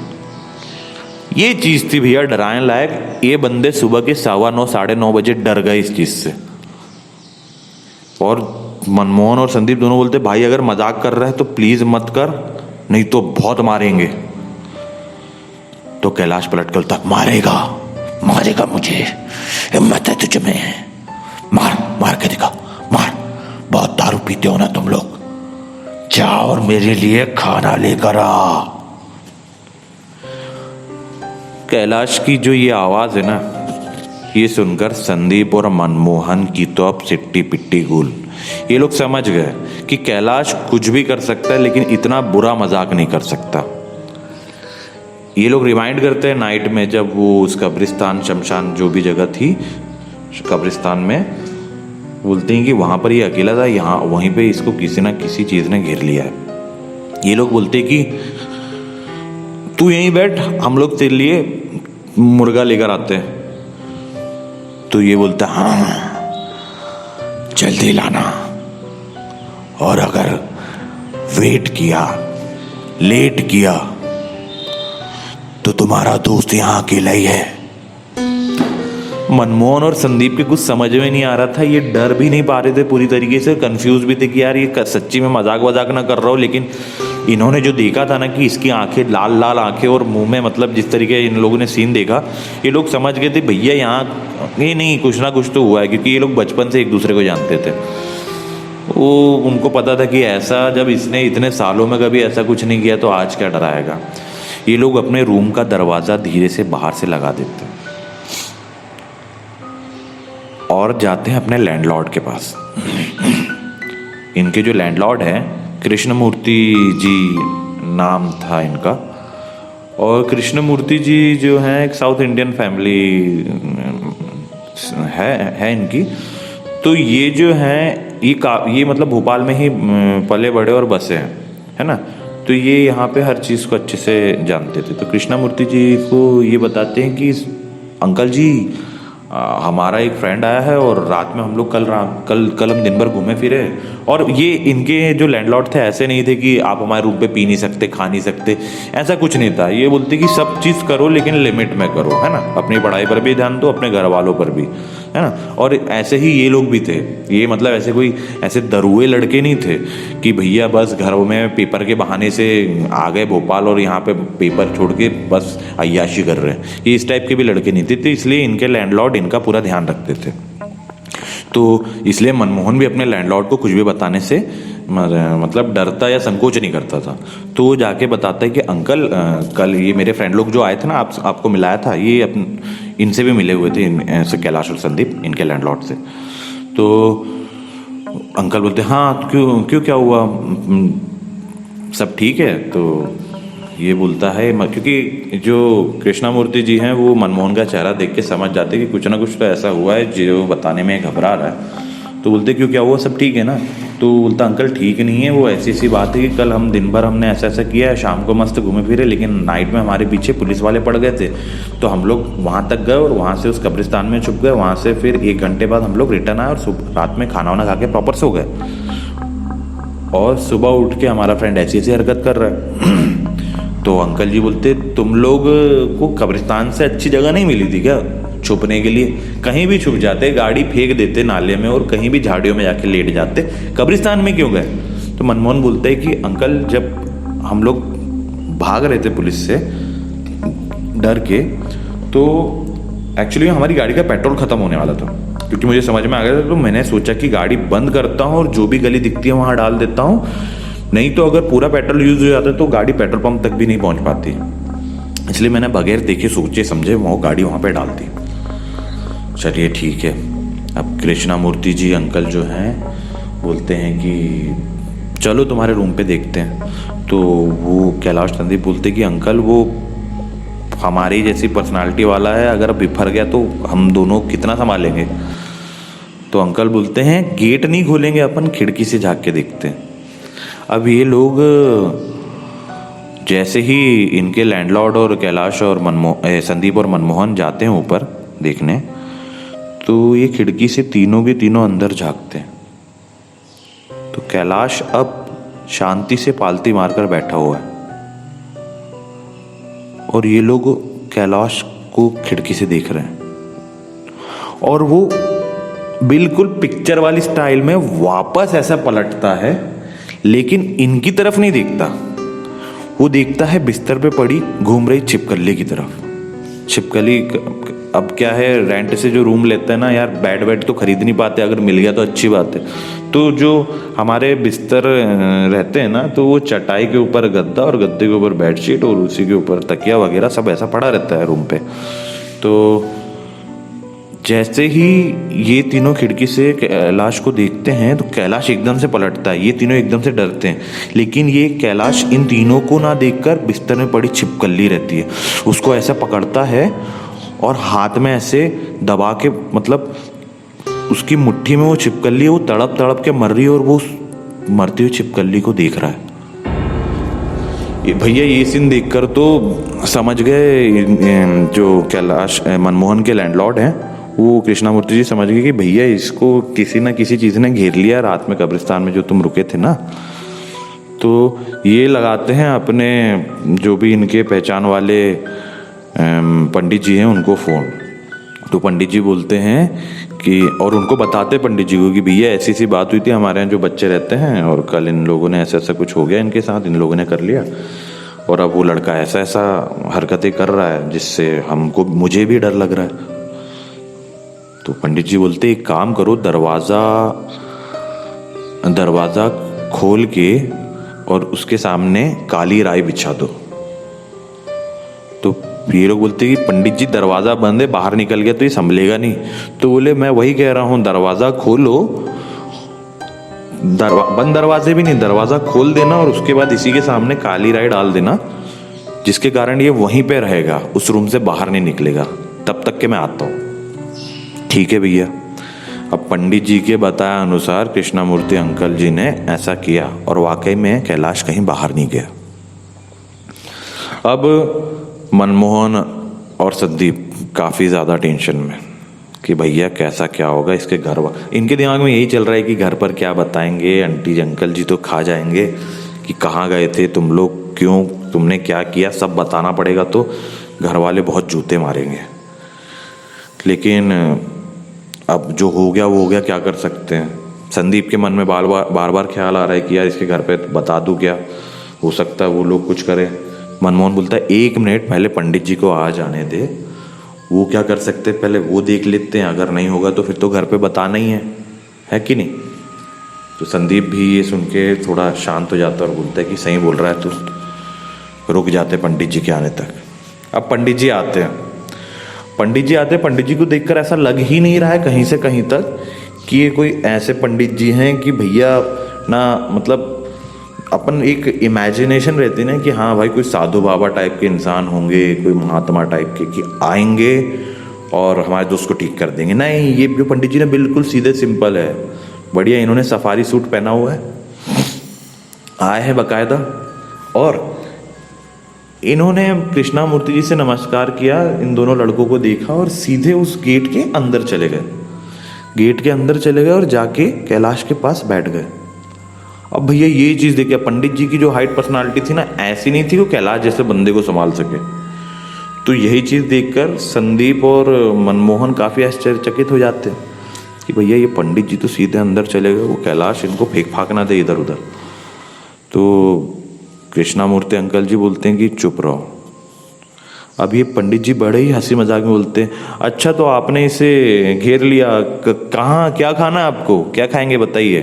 ये चीज थी भैया डराने लायक। ये बंदे सुबह के 9:15 9:30 बजे डर गए इस चीज से। और मनमोहन और संदीप दोनों बोलते भाई अगर मजाक कर रहा है तो प्लीज मत कर, नहीं तो बहुत मारेंगे। तो कैलाश पलट कर बोलता मारेगा मारेगा मुझे, हिम्मत है तुझ में, मार मार के दिखा, मार, बहुत दारू पीते हो ना तुम लोग, जा और मेरे लिए खाना लेकर आ। कैलाश की जो ये आवाज है ना, ये सुनकर संदीप और मनमोहन की तो अब सिट्टी पिट्टी गुल। ये लोग समझ गए कि कैलाश कुछ भी कर सकता है, लेकिन इतना बुरा मजाक नहीं कर सकता। ये लोग रिमाइंड करते हैं नाइट में, जब वो उस कब्रिस्तान शमशान जो भी जगह थी कब्रिस्तान में, बोलते हैं कि वहां पर ये अकेला था, यहाँ वहीं पे इसको किसी ना किसी चीज ने घेर लिया है। ये लोग बोलते हैं कि तू यहीं बैठ, हम लोग तेरे लिए मुर्गा लेकर आते हैं। तो ये बोलता हाँ जल्दी लाना, और अगर वेट किया, लेट किया, तो तुम्हारा दोस्त यहाँ अकेला ही है। मनमोहन और संदीप के कुछ समझ में नहीं आ रहा था, ये डर भी नहीं पा रहे थे पूरी तरीके से, कंफ्यूज भी थे कि यार ये सच्ची में मजाक वजाक ना कर रहा हो। लेकिन इन्होंने जो देखा था ना कि इसकी आंखें लाल लाल आंखें और मुंह में, मतलब जिस तरीके इन लोगों ने सीन देखा, ये लोग समझ गए थे भैया यहाँ ये नहीं कुछ ना कुछ तो हुआ है, क्योंकि ये लोग बचपन से एक दूसरे को जानते थे। वो उनको पता था कि ऐसा, जब इसने इतने सालों में कभी ऐसा कुछ नहीं किया तो आज क्या डराएगा। ये लोग अपने रूम का दरवाजा धीरे से बाहर से लगा देते और जाते हैं अपने लैंडलॉर्ड के पास। इनके जो लैंडलॉर्ड हैं, कृष्णमूर्ति जी नाम था इनका, और कृष्णमूर्ति जी जो हैं एक साउथ इंडियन फैमिली है इनकी। तो ये जो हैं ये मतलब भोपाल में ही पले बड़े और बसे हैं, है ना। तो ये यहाँ पे हर चीज़ को अच्छे से जानते थे। तो कृष्णामूर्ति जी को ये बताते हैं कि अंकल जी हमारा एक फ्रेंड आया है और रात में हम लोग कल हम दिन भर घूमे फिरे। और ये इनके जो लैंडलॉर्ड थे ऐसे नहीं थे कि आप हमारे रूम पे पी नहीं सकते, खा नहीं सकते, ऐसा कुछ नहीं था। ये बोलते कि सब चीज़ करो लेकिन लिमिट में करो, है ना। अपनी पढ़ाई पर भी ध्यान दो, अपने घर वालों पर भी, है ना। और ऐसे ही ये लोग भी थे। ये मतलब ऐसे कोई ऐसे दरुए लड़के नहीं थे कि भैया बस घर में पेपर के बहाने से आ गए भोपाल और यहाँ पे पेपर छोड़ के बस अय्याशी कर रहे हैं। ये इस टाइप के भी लड़के नहीं थे। तो इसलिए इनके लैंडलॉर्ड इनका पूरा ध्यान रखते थे। तो इसलिए मनमोहन भी अपने लैंडलॉर्ड को कुछ भी बताने से मतलब डरता या संकोच नहीं करता था। तो वो जाके बताता है कि अंकल कल ये मेरे फ्रेंड लोग जो आए थे ना, आपको मिलाया था, ये इनसे भी मिले हुए थे, ऐसे कैलाश और संदीप, इनके लैंडलॉर्ड से। तो अंकल बोलते हाँ क्यों क्या हुआ, सब ठीक है। तो ये बोलता है क्योंकि जो कृष्णामूर्ति जी हैं वो मनमोहन का चेहरा देख के समझ जाते कि कुछ ना कुछ तो ऐसा हुआ है जो बताने में घबरा रहा है। तो बोलते क्यों क्या हुआ, सब ठीक है ना। तो बोलता अंकल ठीक नहीं है, वो ऐसी बात है कि कल हम दिन भर हमने ऐसा किया है, शाम को मस्त घूमे फिरे, लेकिन नाइट में हमारे पीछे पुलिस वाले पड़ गए थे। तो हम लोग वहाँ तक गए और वहाँ से उस कब्रिस्तान में छुप गए। वहाँ से फिर 1 घंटे बाद हम लोग रिटर्न आए और रात में खाना वाना खा के प्रॉपर सो गए। और सुबह उठ के हमारा फ्रेंड ऐसी हरकत कर रहा है। तो अंकल जी बोलते तुम लोग को कब्रिस्तान से अच्छी जगह नहीं मिली थी क्या छुपने के लिए? कहीं भी छुप जाते, गाड़ी फेंक देते नाले में और कहीं भी झाड़ियों में जाके लेट जाते, कब्रिस्तान में क्यों गए? तो मनमोहन बोलते हैं कि अंकल जब हम लोग भाग रहे थे पुलिस से डर के, तो एक्चुअली हमारी गाड़ी का पेट्रोल खत्म होने वाला था, क्योंकि मुझे समझ में आ गया था। तो मैंने सोचा कि गाड़ी बंद करता हूँ और जो भी गली दिखती है वहाँ डाल देता हूँ, नहीं तो अगर पूरा पेट्रोल यूज हो जाता तो गाड़ी पेट्रोल पंप तक भी नहीं पहुँच पाती। इसलिए मैंने बगैर देखे सोचे समझे वो गाड़ी वहाँ पे डाल दी। चलिए ठीक है। अब कृष्णामूर्ति जी अंकल जो हैं बोलते हैं कि चलो तुम्हारे रूम पे देखते हैं। तो वो कैलाश संदीप बोलते कि अंकल वो हमारी जैसी पर्सनालिटी वाला है, अगर बिफर गया तो हम दोनों कितना संभालेंगे। तो अंकल बोलते हैं गेट नहीं खोलेंगे अपन, खिड़की से झाँक के देखते हैं। अब ये लोग जैसे ही इनके लैंडलॉर्ड और कैलाश और संदीप और मनमोहन जाते हैं ऊपर देखने, तो ये खिड़की से तीनों के तीनों अंदर झांकते हैं। तो कैलाश अब शांति से पालती मारकर बैठा हुआ है और ये लोग कैलाश को खिड़की से देख रहे हैं। और वो बिल्कुल पिक्चर वाली स्टाइल में वापस ऐसा पलटता है, लेकिन इनकी तरफ नहीं देखता, वो देखता है बिस्तर पे पड़ी घूम रही छिपकली की तरफ। छिपकली अब क्या है, रेंट से जो रूम लेते हैं ना यार, बेड तो खरीद नहीं पाते, अगर मिल गया तो अच्छी बात है। तो जो हमारे बिस्तर रहते हैं ना, तो वो चटाई के ऊपर गद्दा और गद्दे के ऊपर बेडशीट और उसी के ऊपर तकिया वगैरह सब ऐसा पड़ा रहता है रूम पे। तो जैसे ही ये तीनों खिड़की से कैलाश को देखते हैं तो कैलाश एकदम से पलटता है, ये तीनों एकदम से डरते हैं। लेकिन ये कैलाश इन तीनों को ना देखकर बिस्तर में पड़ी छिपकली रहती है, उसको ऐसा पकड़ता है और हाथ में ऐसे दबा के, मतलब उसकी मुट्ठी में वो छिपकली है, वो तड़प तड़प के मर रही है और वो मरती हुई छिपकली को देख रहा है। भैया ये सीन देखकर तो समझ गए जो कैलाश मनमोहन के लैंडलॉर्ड हैं, वो कृष्णामूर्ति जी समझ गए कि भैया इसको किसी ना किसी चीज़ ने घेर लिया रात में कब्रिस्तान में जो तुम रुके थे ना। तो ये लगाते हैं अपने जो भी इनके पहचान वाले पंडित जी हैं उनको फ़ोन। तो पंडित जी बोलते हैं कि, और उनको बताते पंडित जी को कि भैया ऐसी सी बात हुई थी, हमारे यहाँ जो बच्चे रहते हैं और कल इन लोगों ने ऐसा कुछ हो गया इनके साथ, इन लोगों ने कर लिया और अब वो लड़का ऐसा हरकतें कर रहा है जिससे मुझे भी डर लग रहा है। तो पंडित जी बोलते एक काम करो, दरवाज़ा खोल के और उसके सामने काली राई बिछा दो। तो ये लोग बोलते कि पंडित जी दरवाज़ा बंद है, बाहर निकल गया तो ये संभलेगा नहीं। तो बोले मैं वही कह रहा हूँ, दरवाज़ा खोलो, बंद दरवाजे भी नहीं, दरवाज़ा खोल देना और उसके बाद इसी के सामने काली राई डाल देना, जिसके कारण ये वहीं पे रहेगा, उस रूम से बाहर नहीं निकलेगा, तब तक के मैं आता हूँ। ठीक है भैया। अब पंडित जी के बताया अनुसार कृष्णामूर्ति अंकल जी ने ऐसा किया और वाकई में कैलाश कहीं बाहर नहीं गया। अब मनमोहन और संदीप काफ़ी ज़्यादा टेंशन में कि भैया कैसा क्या होगा, इसके इनके दिमाग में यही चल रहा है कि घर पर क्या बताएंगे, आंटी अंकल जी तो खा जाएंगे कि कहाँ गए थे तुम लोग, क्यों, तुमने क्या किया, सब बताना पड़ेगा तो घर वाले बहुत जूते मारेंगे। लेकिन अब जो हो गया वो हो गया, क्या कर सकते हैं। संदीप के मन में बार बार ख्याल आ रहा है कि यार इसके घर पे बता दूं क्या, हो सकता है वो लोग कुछ करें। मनमोहन बोलता है 1 मिनट पहले पंडित जी को आ जाने दे, वो क्या कर सकते हैं पहले वो देख लेते हैं, अगर नहीं होगा तो फिर तो घर पे बताना ही है कि नहीं। तो संदीप भी ये सुन के थोड़ा शांत हो जाता है और बोलता है कि सही बोल रहा है तू, रुक जाते पंडित जी के आने तक। अब पंडित जी आते हैं, पंडित जी को देखकर ऐसा लग ही नहीं रहा है कहीं से कहीं तक कि ये कोई ऐसे पंडित जी हैं कि भैया ना, मतलब अपन एक इमेजिनेशन रहती ना कि हाँ भाई कोई साधु बाबा टाइप के इंसान होंगे, कोई महात्मा टाइप के कि आएंगे और हमारे दोस्त को ठीक कर देंगे। नहीं, ये जो पंडित जी ने बिल्कुल सीधे सिंपल है, बढ़िया। इन्होंने सफारी सूट पहना हुआ है, आए हैं बकायदा, और इन्होंने कृष्णामूर्ति जी से नमस्कार किया, इन दोनों लड़कों को देखा और सीधे उस गेट के अंदर चले गए। गेट के अंदर चले गए और जाके कैलाश के पास बैठ गए। अब भैया ये चीज़ देखिए, पंडित जी की जो हाइट पर्सनालिटी थी ना, ऐसी नहीं थी वो कैलाश जैसे बंदे को संभाल सके। तो यही चीज़ देखकर संदीप और मनमोहन काफ़ी आश्चर्यचकित हो जाते हैं कि भैया ये पंडित जी तो सीधे अंदर चले गए, वो कैलाश इनको फेंक फाक ना दे इधर उधर। तो कृष्णामूर्ति अंकल जी बोलते हैं कि चुप रहो। अब ये पंडित जी बड़े ही हंसी मजाक में बोलते हैं, अच्छा तो आपने इसे घेर लिया, कहाँ, क्या खाना है आपको, क्या खाएंगे बताइए,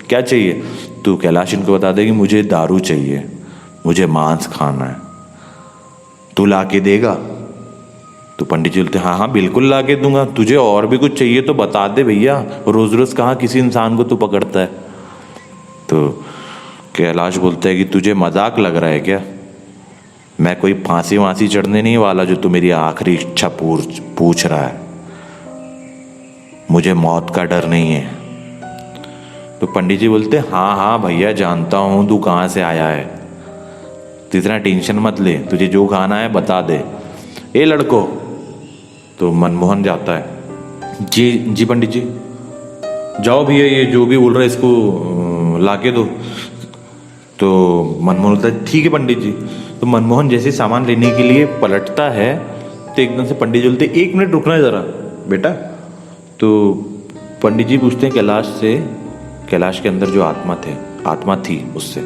क्या चाहिए। तो कैलाश इनको बता दे कि मुझे दारू चाहिए, मुझे मांस खाना है, तू ला के देगा। तो पंडित जी बोलते हैं हाँ हाँ बिल्कुल ला के दूंगा, तुझे और भी कुछ चाहिए तो बता दे भैया, रोज रोज कहाँ किसी इंसान को तू पकड़ता है। तो कैलाश बोलता है कि तुझे मजाक लग रहा है क्या, मैं कोई फांसी वांसी चढ़ने नहीं वाला जो तू मेरी आखिरी इच्छा पूछ रहा है, मुझे मौत का डर नहीं है। तो पंडित जी बोलते हाँ हाँ भैया जानता हूँ तू कहाँ से आया है, तो इतना टेंशन मत ले, तुझे जो खाना है बता दे। ए लड़को, तो मनमोहन जाता है, जी जी पंडित जी, जाओ भैया ये जो भी बोल रहा है इसको ला के दो। तो मनमोहन बोलता है ठीक है पंडित जी। तो मनमोहन जैसे सामान लेने के लिए पलटता है तो एकदम से पंडित जी बोलते 1 मिनट रुकना है ज़रा बेटा। तो पंडित जी पूछते हैं कैलाश से, कैलाश के अंदर जो आत्मा थी उससे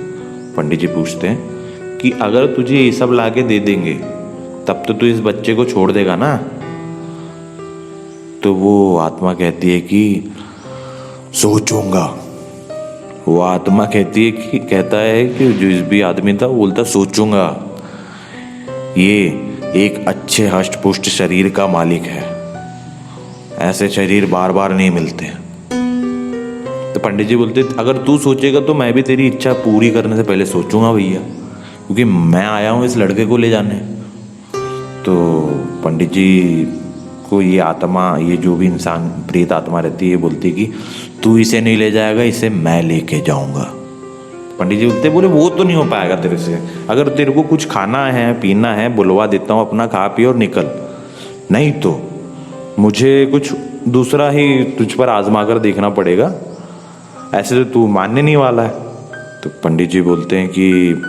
पंडित जी पूछते हैं कि अगर तुझे ये सब ला के दे देंगे तब तो तू इस बच्चे को छोड़ देगा ना। तो वो आत्मा कहती है कि सोचूंगा। वो आत्मा कहता है कि जो इस भी आदमी था वो बोलता सोचूंगा, ये एक अच्छे हष्ट पुष्ट शरीर का मालिक है, ऐसे शरीर बार बार नहीं मिलते। तो पंडित जी बोलते अगर तू सोचेगा तो मैं भी तेरी इच्छा पूरी करने से पहले सोचूंगा भैया, क्योंकि मैं आया हूँ इस लड़के को ले जाने। तो पंडित जी को ये आत्मा, ये जो भी इंसान प्रेत आत्मा रहती है, बोलती कि तू इसे नहीं ले जाएगा, इसे मैं लेके जाऊंगा। पंडित जी बोले वो तो नहीं हो पाएगा तेरे से, अगर तेरे को कुछ खाना है पीना है बुलवा देता हूँ, अपना खा पी और निकल, नहीं तो मुझे कुछ दूसरा ही तुझ पर आजमा कर देखना पड़ेगा, ऐसे तो तू मानने नहीं वाला है। तो पंडित जी बोलते हैं कि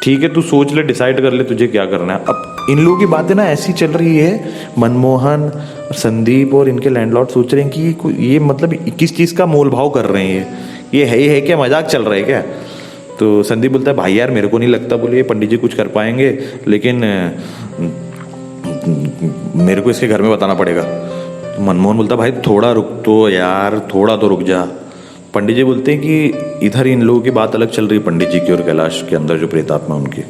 ठीक है तू सोच ले, डिसाइड कर ले तुझे क्या करना है। अब इन लोगों की बातें ना ऐसी चल रही है, मनमोहन और संदीप और इनके लैंडलॉर्ड सोच रहे हैं कि ये मतलब किस चीज़ का मोल भाव कर रहे हैं, ये है क्या, मजाक चल रहा है क्या। तो संदीप बोलता है भाई यार मेरे को नहीं लगता, बोले पंडित जी कुछ कर पाएंगे, लेकिन मेरे को इसके घर में बताना पड़ेगा। तो मनमोहन बोलता भाई थोड़ा रुक तो यार, थोड़ा तो रुक जा। पंडित जी बोलते हैं कि इधर इन लोगों की बात अलग चल रही है, पंडित जी की और कैलाश के अंदर जो प्रेतात्मा उनकी।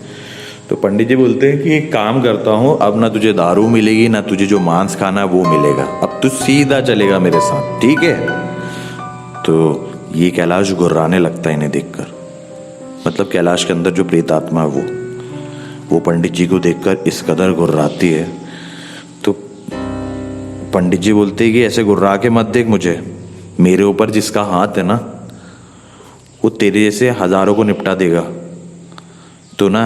तो पंडित जी बोलते हैं कि एक काम करता हूँ, अब ना तुझे दारू मिलेगी ना तुझे जो मांस खाना है वो मिलेगा, अब तू सीधा चलेगा मेरे साथ, ठीक है। तो ये कैलाश गुर्राने लगता है इन्हें देखकर, मतलब कैलाश के अंदर जो प्रेतात्मा है वो पंडित जी को देखकर इस कदर गुर्राती है। तो पंडित जी बोलते हैं कि ऐसे गुर्रा के मत देख मुझे, मेरे ऊपर जिसका हाथ है ना, वो तेरे जैसे हजारों को निपटा देगा। तो ना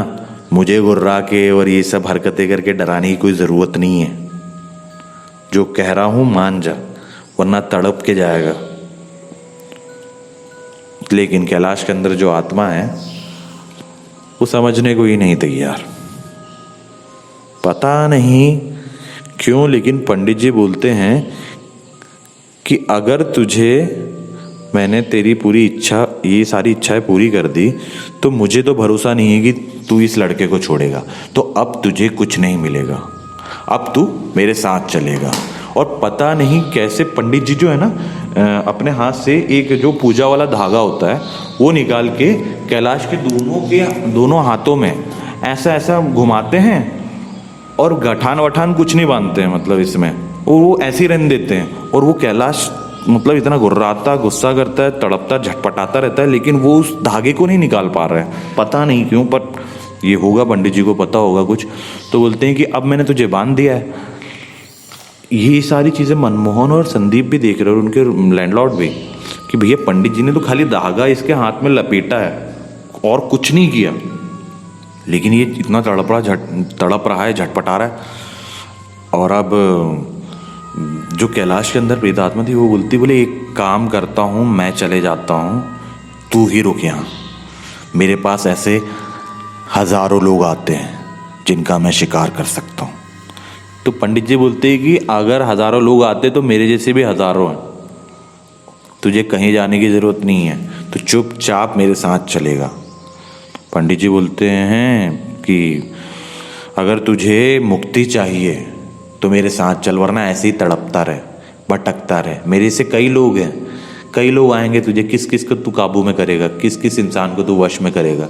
मुझे गुर्रा के और ये सब हरकतें करके डराने की कोई ज़रूरत नहीं है। जो कह रहा हूँ मान जा, वरना तड़प के जाएगा। लेकिन कैलाश के अंदर जो आत्मा है वो समझने को ही नहीं तैयार। पता नहीं क्यों, लेकिन पंडित जी बोलते हैं कि अगर तुझे मैंने तेरी पूरी इच्छा, ये सारी इच्छाएं पूरी कर दी, तो मुझे तो भरोसा नहीं है कि तू इस लड़के को छोड़ेगा। तो अब तुझे कुछ नहीं मिलेगा, अब तू मेरे साथ चलेगा। और पता नहीं कैसे पंडित जी जो है ना, अपने हाथ से एक जो पूजा वाला धागा होता है वो निकाल के कैलाश के दोनों हाथों में ऐसा ऐसा घुमाते हैं, और गठान वठान कुछ नहीं बांधते हैं मतलब इसमें, और वो ऐसे ही रहने देते हैं। और वो कैलाश मतलब इतना गुर्राता, गुस्सा करता है, तड़पता, झटपटाता रहता है, लेकिन वो उस धागे को नहीं निकाल पा रहा है। पता नहीं क्यों, पर ये होगा, पंडित जी को पता होगा कुछ। तो बोलते हैं कि अब मैंने तुझे बांध दिया है। ये सारी चीज़ें मनमोहन और संदीप भी देख रहे हैं, और उनके लैंडलॉर्ड भी, कि भैया पंडित जी ने तो खाली धागा इसके हाथ में लपेटा है और कुछ नहीं किया, लेकिन ये इतना तड़प रहा है, झटपटा रहा है। और अब जो कैलाश के अंदर प्रेतात्मा थी वो बोले एक काम करता हूँ, मैं चले जाता हूँ, तू ही रुक यहाँ। मेरे पास ऐसे हजारों लोग आते हैं जिनका मैं शिकार कर सकता हूँ। तो पंडित जी बोलते हैं कि अगर हजारों लोग आते तो मेरे जैसे भी हजारों हैं, तुझे कहीं जाने की ज़रूरत नहीं है, तो चुपचाप मेरे साथ चलेगा। पंडित जी बोलते हैं कि अगर तुझे मुक्ति चाहिए तो मेरे साथ चल, वरना ऐसे ही तड़पता रहे, भटकता रहे। मेरे से कई लोग हैं, कई लोग आएंगे तुझे, किस किस को तू काबू में करेगा, किस किस इंसान को तू वश में करेगा।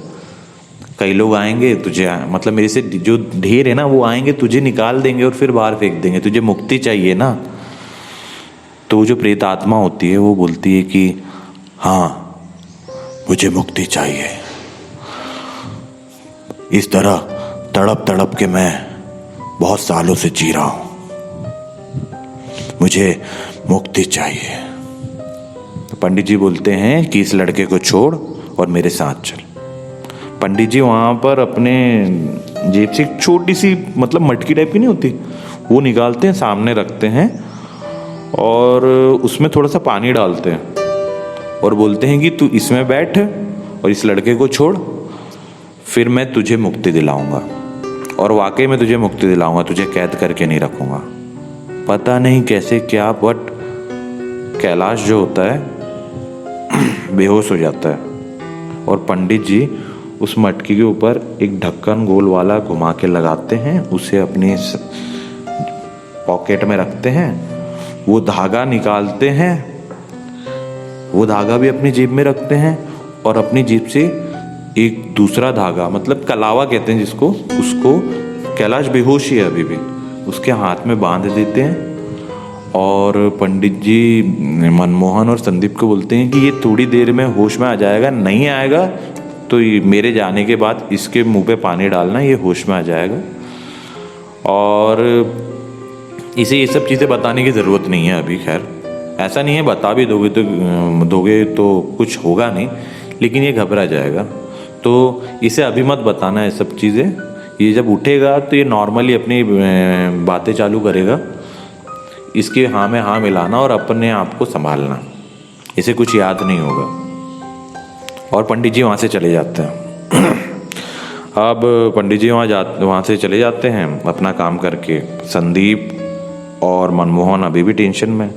कई लोग आएंगे तुझे, मतलब मेरे से जो ढेर है ना, वो आएंगे तुझे निकाल देंगे और फिर बाहर फेंक देंगे। तुझे मुक्ति चाहिए ना। तो वो जो प्रेत आत्मा होती है वो बोलती है कि हाँ मुझे मुक्ति चाहिए। इस तरह तड़प तड़प के मैं बहुत सालों से जी रहा हूं, मुझे मुक्ति चाहिए। तो पंडित जी बोलते हैं कि इस लड़के को छोड़ और मेरे साथ चल। पंडित जी वहाँ पर अपने जेब से एक छोटी सी मतलब मटकी टाइप की नहीं होती, वो निकालते हैं, सामने रखते हैं और उसमें थोड़ा सा पानी डालते हैं और बोलते हैं कि तू इसमें बैठ और इस लड़के को छोड़, फिर मैं तुझे मुक्ति दिलाऊंगा। और वाकई में तुझे मुक्ति दिलाऊंगा, तुझे कैद करके नहीं रखूंगा। पता नहीं कैसे क्या, बट कैलाश जो होता है बेहोश हो जाता है और पंडित जी उस मटकी के ऊपर एक ढक्कन गोल वाला घुमा के लगाते हैं, उसे अपनी पॉकेट में रखते हैं, वो धागा निकालते हैं, वो धागा भी अपनी जेब में रखते हैं और अपनी जेब से एक दूसरा धागा, मतलब कलावा कहते हैं जिसको, उसको कैलाश बेहोश ही है अभी भी, उसके हाथ में बांध देते हैं। और पंडित जी मनमोहन और संदीप को बोलते हैं कि ये थोड़ी देर में होश में आ जाएगा, नहीं आएगा तो मेरे जाने के बाद इसके मुंह पे पानी डालना, ये होश में आ जाएगा। और इसे ये सब चीज़ें बताने की ज़रूरत नहीं है अभी। खैर ऐसा नहीं है, बता भी दोगे तो कुछ होगा नहीं, लेकिन ये घबरा जाएगा। तो इसे अभी मत बताना है सब चीज़ें। ये जब उठेगा तो ये नॉर्मली अपनी बातें चालू करेगा, इसके हाँ में हाँ मिलाना और अपने आप को संभालना, इसे कुछ याद नहीं होगा। और पंडित जी वहाँ से चले जाते हैं। अब पंडित जी वहाँ से चले जाते हैं अपना काम करके। संदीप और मनमोहन अभी भी टेंशन में।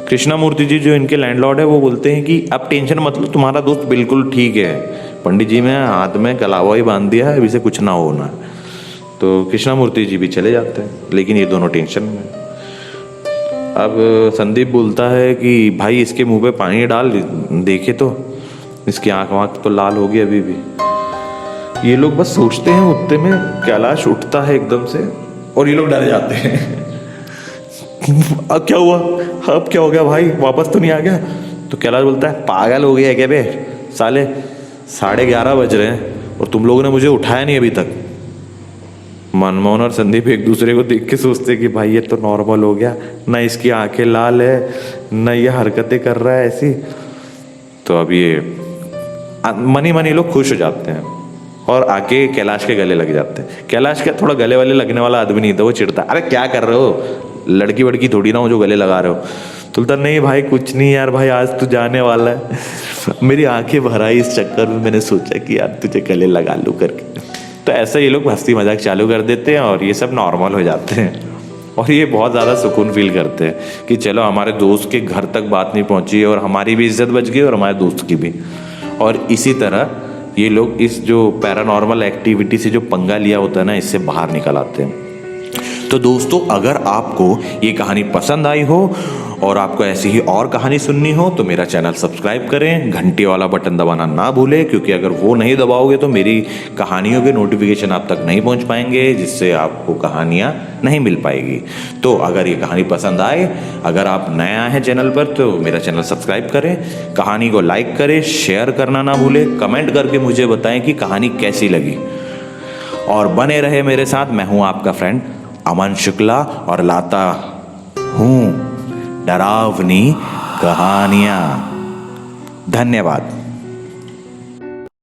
कृष्णामूर्ति जी जो इनके लैंडलॉर्ड है वो बोलते हैं कि अब टेंशन मतलब तुम्हारा दोस्त बिल्कुल ठीक है, पंडित जी में हाथ में कलावा ही बांध दिया है, अभी से कुछ ना होना। तो कृष्णामूर्ति जी भी चले जाते हैं, लेकिन ये दोनों टेंशन में। अब संदीप बोलता है कि भाई इसके मुंह पे पानी डाल, देखे तो इसकी आँख तो लाल होगी अभी भी। ये लोग बस सोचते हैं, उतने में कैलाश उठता है एकदम से और ये लोग डर जाते हैं। अब क्या हुआ, अब क्या हो गया भाई, वापस तो नहीं आ गया? तो कैलाश बोलता है पागल हो गया है क्या बे, साले 11:30 बज रहे हैं और तुम लोगों ने मुझे उठाया नहीं अभी तक। मनमोहन और संदीप एक दूसरे को देख के सोचते कि भाई ये तो नॉर्मल हो गया, ना इसकी आंखें लाल है, न ये हरकतें कर रहा है ऐसी। तो अब ये मनी लोग खुश हो जाते हैं और आके कैलाश के गले लग जाते हैं। कैलाश का थोड़ा गले वाले लगने वाला आदमी नहीं था, वो चिढ़ता, अरे क्या कर रहे हो, लड़की वड़की थोड़ी ना हो जो गले लगा रहे हो। तुलता नहीं भाई कुछ नहीं यार, भाई आज तू जाने वाला है। मेरी आंखें भर आई इस चक्कर में, मैंने सोचा कि यार तुझे गले लगा लूँ करके। तो ऐसा ये लोग हंसी मजाक चालू कर देते हैं और ये सब नॉर्मल हो जाते हैं। और ये बहुत ज़्यादा सुकून फील करते हैं कि चलो हमारे दोस्त के घर तक बात नहीं पहुंची और हमारी भी इज्जत बच गई और हमारे दोस्त की भी। और इसी तरह ये लोग इस जो पैरानॉर्मल एक्टिविटी से जो पंगा लिया होता है ना, इससे बाहर निकल आते हैं। तो दोस्तों, अगर आपको ये कहानी पसंद आई हो और आपको ऐसी ही और कहानी सुननी हो तो मेरा चैनल सब्सक्राइब करें, घंटी वाला बटन दबाना ना भूलें, क्योंकि अगर वो नहीं दबाओगे तो मेरी कहानियों के नोटिफिकेशन आप तक नहीं पहुंच पाएंगे, जिससे आपको कहानियां नहीं मिल पाएगी। तो अगर ये कहानी पसंद आए, अगर आप नया हैं चैनल पर तो मेरा चैनल सब्सक्राइब करें, कहानी को लाइक करें, शेयर करना ना भूलें, कमेंट करके मुझे बताएं कि कहानी कैसी लगी। और बने रहे मेरे साथ, मैं हूँ आपका फ्रेंड अमन शुक्ला और लाता हूँ डरावनी कहानियाँ। धन्यवाद।